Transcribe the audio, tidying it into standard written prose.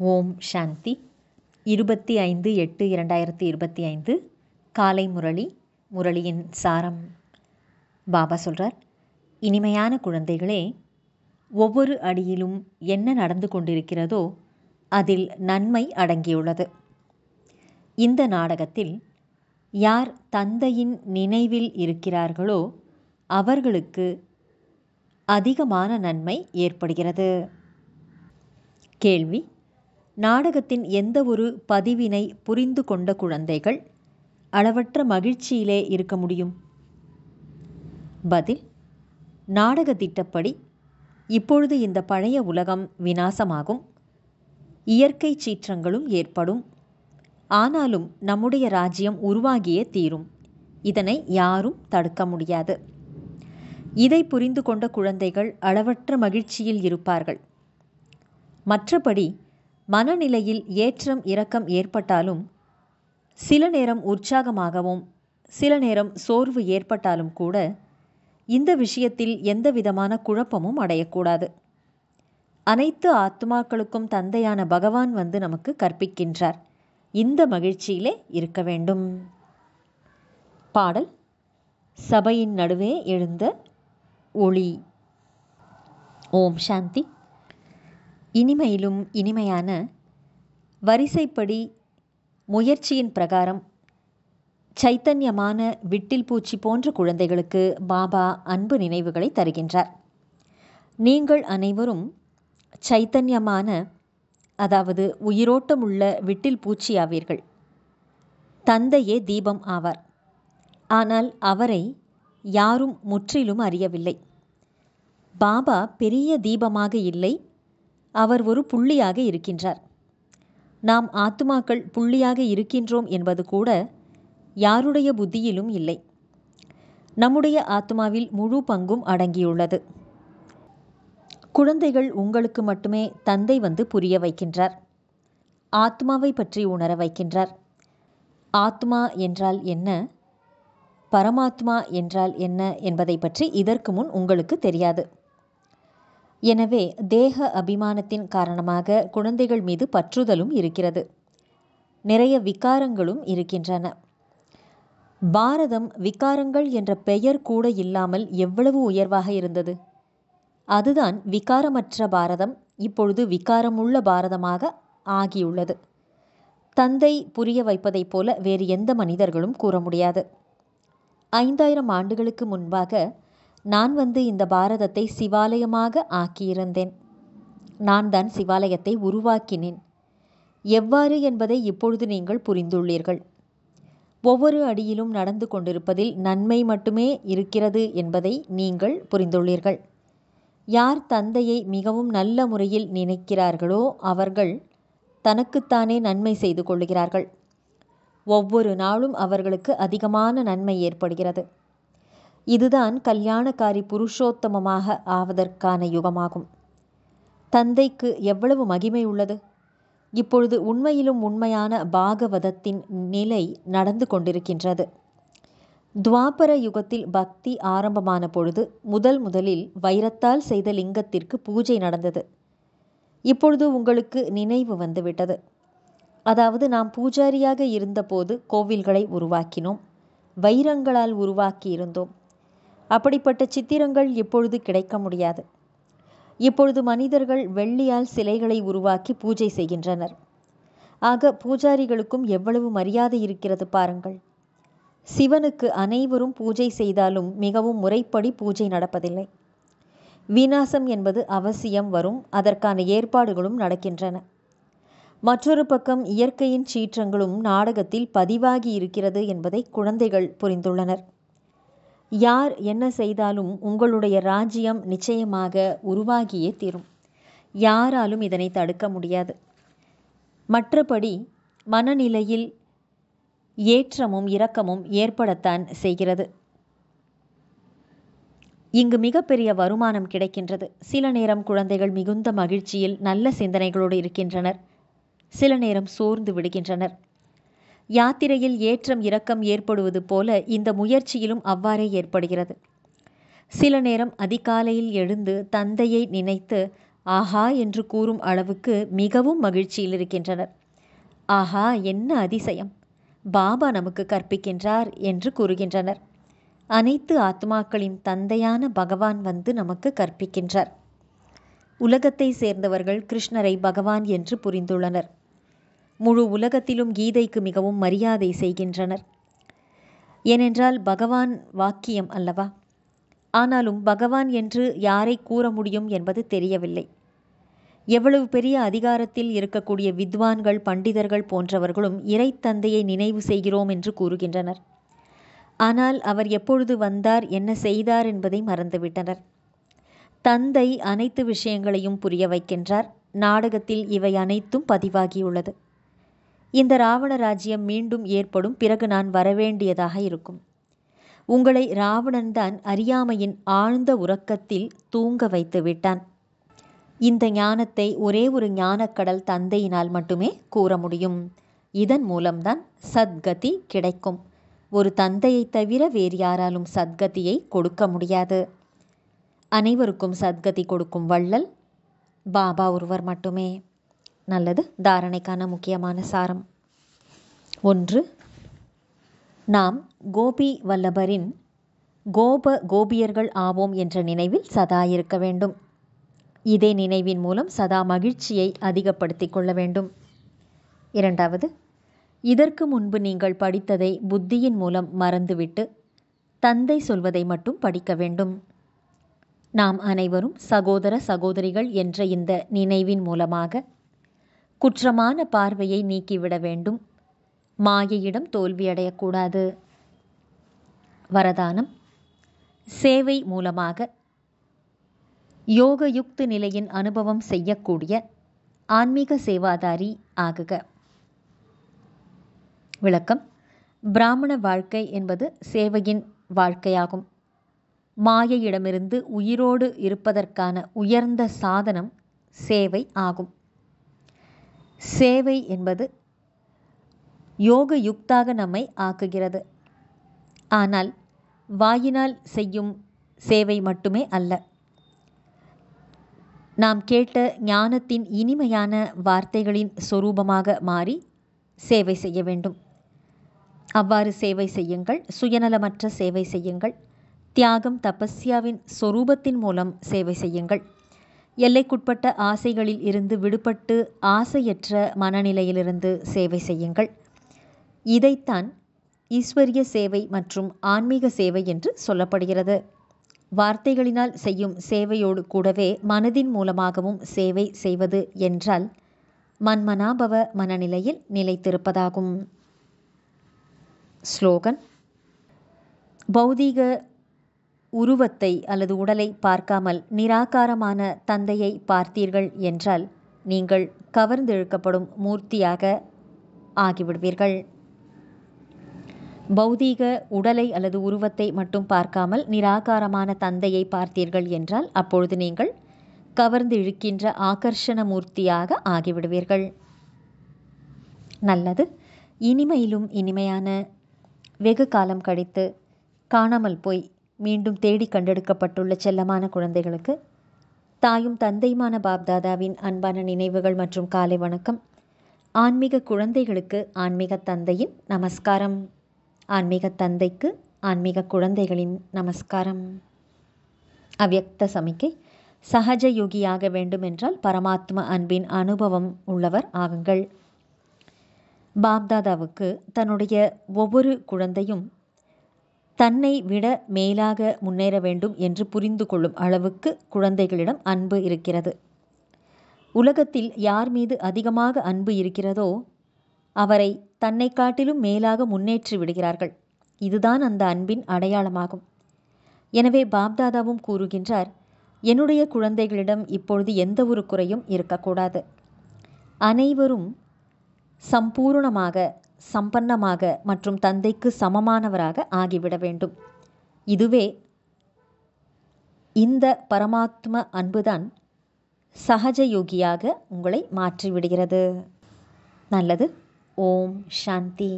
ஓம் சாந்தி 25/8/2025 காலை முரளியின் சாரம். பாபா சொல்கிறார், இனிமையான குழந்தைகளே, ஒவ்வொரு அடியிலும் என்ன நடந்து கொண்டிருக்கிறதோ அதில் நன்மை அடங்கியுள்ளது. இந்த நாடகத்தில் யார் தந்தையின் நினைவில் இருக்கிறார்களோ அவர்களுக்கு அதிகமான நன்மை ஏற்படுகிறது. கேள்வி: நாடகத்தின் எந்த ஒரு பதிவினை புரிந்து கொண்ட குழந்தைகள் அளவற்ற மகிழ்ச்சியிலே இருக்க முடியும்? பதில்: நாடக திட்டப்படி இப்பொழுது இந்த பழைய உலகம் விநாசமாகும், இயற்கை சீற்றங்களும் ஏற்படும். ஆனாலும் நம்முடைய ராஜ்யம் உருவாகியே தீரும். இதனை யாரும் தடுக்க முடியாது. இதை புரிந்து கொண்ட குழந்தைகள் அளவற்ற மகிழ்ச்சியில் இருப்பார்கள். மற்றபடி மனநிலையில் ஏற்றம் இறக்கம் ஏற்பட்டாலும், சில நேரம் உற்சாகமாகவும் சில நேரம் சோர்வு ஏற்பட்டாலும் கூட இந்த விஷயத்தில் எந்த விதமான குழப்பமும் அடையக்கூடாது. அனைத்து ஆத்மாக்களுக்கும் தந்தையான பகவான் வந்து நமக்கு கற்பிக்கின்றார், இந்த மகிழ்ச்சியிலே இருக்க வேண்டும். பாடல்: சபையின் நடுவே எழுந்த ஒளி. ஓம் சாந்தி. இனிமையிலும் இனிமையான வரிசைப்படி முயற்சியின் பிரகாரம் சைத்தன்யமான விட்டில் பூச்சி போன்ற குழந்தைகளுக்கு பாபா அன்பு நினைவுகளை தருகின்றார். நீங்கள் அனைவரும் சைத்தன்யமான, அதாவது உயிரோட்டமுள்ள விட்டில் பூச்சி ஆவீர்கள். தந்தையே தீபம் ஆவார். ஆனால் அவரை யாரும் முற்றிலும் அறியவில்லை. பாபா பெரிய தீபமாக இல்லை, அவர் ஒரு புள்ளியாக இருக்கின்றார். நாம் ஆத்துமாக்கள் புள்ளியாக இருக்கின்றோம் என்பது கூட யாருடைய புத்தியிலும் இல்லை. நம்முடைய ஆத்மாவில் முழு பங்கும் அடங்கியுள்ளது. குழந்தைகள் உங்களுக்கு மட்டுமே தந்தை வந்து புரிய வைக்கின்றார், ஆத்மாவை பற்றி உணர வைக்கின்றார். ஆத்மா என்றால் என்ன, பரமாத்மா என்றால் என்ன என்பதை பற்றி இதற்கு முன் உங்களுக்கு தெரியாது. எனவே தேக அபிமானத்தின் காரணமாக குழந்தைகள் மீது பற்றுதலும் இருக்கிறது, நிறைய விகாரங்களும் இருக்கின்றன. பாரதம் விகாரங்கள் என்ற பெயர் கூட இல்லாமல் எவ்வளவு உயர்வாக இருந்தது. அதுதான் விகாரமற்ற பாரதம் இப்பொழுது விகாரமுள்ள பாரதமாக ஆகியுள்ளது. தந்தை புரிய வைப்பதைப் போல வேறு எந்த மனிதர்களும் கூற முடியாது. 5000 ஆண்டுகளுக்கு முன்பாக நான் வந்து இந்த பாரதத்தை சிவாலயமாக ஆக்கியிருந்தேன். நான் தான் சிவாலயத்தை உருவாக்கினேன். எவ்வாறு என்பதை இப்பொழுது நீங்கள் புரிந்துள்ளீர்கள். ஒவ்வொரு அடியிலும் நடந்து கொண்டிருப்பதில் நன்மை மட்டுமே இருக்கிறது என்பதை நீங்கள் புரிந்துள்ளீர்கள். யார் தந்தையை மிகவும் நல்ல முறையில் நினைக்கிறார்களோ அவர்கள் தனக்குத்தானே நன்மை செய்து கொள்கிறார்கள். ஒவ்வொரு நாளும் அவர்களுக்கு அதிகமான நன்மை ஏற்படுகிறது. இதுதான் கல்யாணக்காரி புருஷோத்தமமாக ஆவதற்கான யுகமாகும். தந்தைக்கு எவ்வளவு மகிமை உள்ளது! இப்பொழுது உண்மையிலும் உண்மையான பாகவதத்தின் நிலை நடந்து கொண்டிருக்கின்றது. துவாபர யுகத்தில் பக்தி ஆரம்பமான பொழுது முதலில் வைரத்தால் செய்த லிங்கத்திற்கு பூஜை நடந்தது. இப்பொழுது உங்களுக்கு நினைவு வந்துவிட்டது. அதாவது நாம் பூஜாரியாக இருந்தபோது கோவில்களை உருவாக்கினோம், வைரங்களால் உருவாக்கி இருந்தோம். அப்படிப்பட்ட சித்திரங்கள் இப்பொழுது கிடைக்க முடியாது. இப்பொழுது மனிதர்கள் வெள்ளியால் சிலைகளை உருவாக்கி பூஜை செய்கின்றனர். ஆக பூஜாரிகளுக்கும் எவ்வளவு மரியாதை இருக்கிறது பாருங்கள். சிவனுக்கு அனைவரும் பூஜை செய்தாலும் மிகவும் முறைப்படி பூஜை நடப்பதில்லை. விநாசம் என்பது அவசியம் வரும், அதற்கான ஏற்பாடுகளும் நடக்கின்றன. மற்றொரு பக்கம் இயற்கையின் சீற்றங்களும் நாடகத்தில் பதிவாகி இருக்கிறது என்பதை குழந்தைகள் புரிந்துள்ளனர். யார் என்ன செய்தாலும் உங்களுடைய ராஜ்யம் நிச்சயமாக உருவாகியே தீரும். யாராலும் இதனை தடுக்க முடியாது. மற்றபடி மனநிலையில் ஏற்றமும் இரக்கமும் ஏற்படத்தான் செய்கிறது. இங்கு மிகப்பெரிய வருமானம் கிடைக்கின்றது. சில நேரம் குழந்தைகள் மிகுந்த மகிழ்ச்சியில் நல்ல சிந்தனைகளோடு இருக்கின்றனர், சில நேரம் சோர்ந்து விடுகின்றனர். யாத்திரையில் ஏற்றம் இரக்கம் ஏற்படுவது போல இந்த முயற்சியிலும் அவ்வாறே ஏற்படுகிறது. சில நேரம் அதிகாலையில் எழுந்து தந்தையை நினைத்து ஆஹா என்று கூறும் அளவுக்கு மிகவும் மகிழ்ச்சியில் இருக்கின்றனர். ஆஹா, என்ன அதிசயம்! பாபா நமக்கு கற்பிக்கின்றார் என்று கூறுகின்றனர். அனைத்து ஆத்மாக்களின் தந்தையான பகவான் வந்து நமக்கு கற்பிக்கின்றார். உலகத்தை சேர்ந்தவர்கள் கிருஷ்ணரை பகவான் என்று புரிந்துள்ளனர். முழு உலகத்திலும் கீதைக்கு மிகவும் மரியாதை செய்கின்றனர். ஏனென்றால் பகவான் வாக்கியம் அல்லவா? ஆனாலும் பகவான் என்று யாரை கூற முடியும் என்பது தெரியவில்லை. எவ்வளவு பெரிய அதிகாரத்தில் இருக்கக்கூடிய வித்வான்கள், பண்டிதர்கள் போன்றவர்களும் இறை தந்தையை நினைவு செய்கிறோம் என்று கூறுகின்றனர். ஆனால் அவர் எப்பொழுது வந்தார், என்ன செய்தார் என்பதை மறந்துவிட்டனர். தந்தை அனைத்து விஷயங்களையும் புரிய வைக்கின்றார். நாடகத்தில் இவை அனைத்தும் பதிவாகியுள்ளது. இந்த ராவண ராஜ்யம் மீண்டும் ஏற்படும், பிறகு நான் வரவேண்டியதாக இருக்கும். உங்களை ராவணன்தான் அறியாமையின் ஆழ்ந்த உறக்கத்தில் தூங்க வைத்து விட்டான். இந்த ஞானத்தை ஒரே ஒரு ஞானக்கடல் தந்தையினால் மட்டுமே கூற முடியும். இதன் மூலம்தான் சத்கதி கிடைக்கும். ஒரு தந்தையை தவிர வேறு யாராலும் சத்கதியை கொடுக்க முடியாது. அனைவருக்கும் சத்கதி கொடுக்கும் வள்ளல் பாபா ஒருவர் மட்டுமே. நல்லது. தாரணைக்கான முக்கியமான சாரம். 1. நாம் கோபி வல்லபரின் கோபியர்கள் ஆவோம் என்ற நினைவில் சதா இருக்க வேண்டும். இதே நினைவின் மூலம் சதா மகிழ்ச்சியை அதிகப்படுத்திக் கொள்ள வேண்டும். 2. இதற்கு முன்பு நீங்கள் படித்ததை புத்தியின் மூலம் மறந்துவிட்டு தந்தை சொல்வதை மட்டும் படிக்க வேண்டும். நாம் அனைவரும் சகோதர சகோதரிகள் என்ற இந்த நினைவின் மூலமாக குற்றமான பார்வையை நீக்கிவிட வேண்டும். மாயையிடம் தோல்வியடையக்கூடாது. வரதானம். சேவை மூலமாக யோகயுக்த நிலையின் அனுபவம் செய்யக்கூடிய ஆன்மீக சேவாதாரி ஆகுக. விளக்கம். பிராமண வாழ்க்கை என்பது சேவையின் வாழ்க்கையாகும். மாயையிடமிருந்து உயிரோடு இருப்பதற்கான உயர்ந்த சாதனம் சேவை ஆகும். சேவை என்பது யோக யுக்தாக நம்மை ஆக்குகிறது. ஆனால் வாயினால் செய்யும் சேவை மட்டுமே அல்ல. நாம் கேட்ட ஞானத்தின் இனிமையான வார்த்தைகளின் சொரூபமாக மாறி சேவை செய்ய வேண்டும். அவ்வாறு சேவை செய்யுங்கள். சுயநலமற்ற சேவை செய்யுங்கள். தியாகம் தபஸ்யாவின் சொரூபத்தின் மூலம் சேவை செய்யுங்கள். எல்லைக்குட்பட்ட ஆசைகளில் இருந்து விடுபட்டு ஆசையற்ற மனநிலையிலிருந்து சேவை செய்யுங்கள். இதைத்தான் ஈஸ்வரிய சேவை மற்றும் ஆன்மீக சேவை என்று சொல்லப்படுகிறது. வார்த்தைகளினால் செய்யும் சேவையோடு கூடவே மனதின் மூலமாகவும் சேவை செய்வது என்றால் மன்மனாபவ மனநிலையில் நிலைத்திருப்பதாகும். ஸ்லோகன். பௌதீக உருவத்தை அல்லது உடலை பார்க்காமல் நிராகாரமான தந்தையை பார்த்தீர்கள் என்றால் நீங்கள் கவர்ந்திழுக்கப்படும் மூர்த்தியாக ஆகிவிடுவீர்கள். பௌதீக உடலை அல்லது உருவத்தை மட்டும் பார்க்காமல் நிராகாரமான தந்தையை பார்த்தீர்கள் என்றால் அப்பொழுது நீங்கள் கவர்ந்து இழுக்கின்ற ஆகர்ஷண மூர்த்தியாக ஆகிவிடுவீர்கள். நல்லது. இனிமையிலும் இனிமையான வெகு காலம் கழித்து காணாமல் போய் மீண்டும் தேடி கண்டெடுக்கப்பட்டுள்ள செல்லமான குழந்தைகளுக்கு தாயும் தந்தையுமான பாப்தாதாவின் அன்பான நினைவுகள் மற்றும் காலை வணக்கம். ஆன்மீக குழந்தைகளுக்கு ஆன்மீக தந்தையின் நமஸ்காரம். ஆன்மீக தந்தைக்கு ஆன்மீக குழந்தைகளின் நமஸ்காரம். அவ்யக்த சமிக்கை. சகஜ யோகியாக வேண்டுமென்றால் பரமாத்ம அன்பின் அனுபவம் உள்ளவர் ஆகுங்கள். பாப்தாதாவுக்கு தன்னுடைய ஒவ்வொரு குழந்தையும் தன்னை விட மேலாக முன்னேற வேண்டும் என்று புரிந்து கொள்ளும் அளவுக்கு குழந்தைகளிடம் அன்பு இருக்கிறது. உலகத்தில் யார் மீது அதிகமாக அன்பு இருக்கிறதோ அவரை தன்னை காட்டிலும் மேலாக முன்னேற்றி விடுகிறார்கள். இதுதான் அந்த அன்பின் அடையாளமாகும். எனவே பாப்தாதாவும் கூறுகின்றார், என்னுடைய குழந்தைகளிடம் இப்பொழுது எந்த ஒரு குறையும் இருக்கக்கூடாது. அனைவரும் சம்பூர்ணமாக, சம்பன்னமாக மற்றும் தந்தைக்கு சமமானவராக ஆகிவிட வேண்டும். இதுவே இந்த பரமாத்ம அன்புதான் சகஜ யோகியாக உங்களை மாற்றிவிடுகிறது. நல்லது. ஓம் சாந்தி.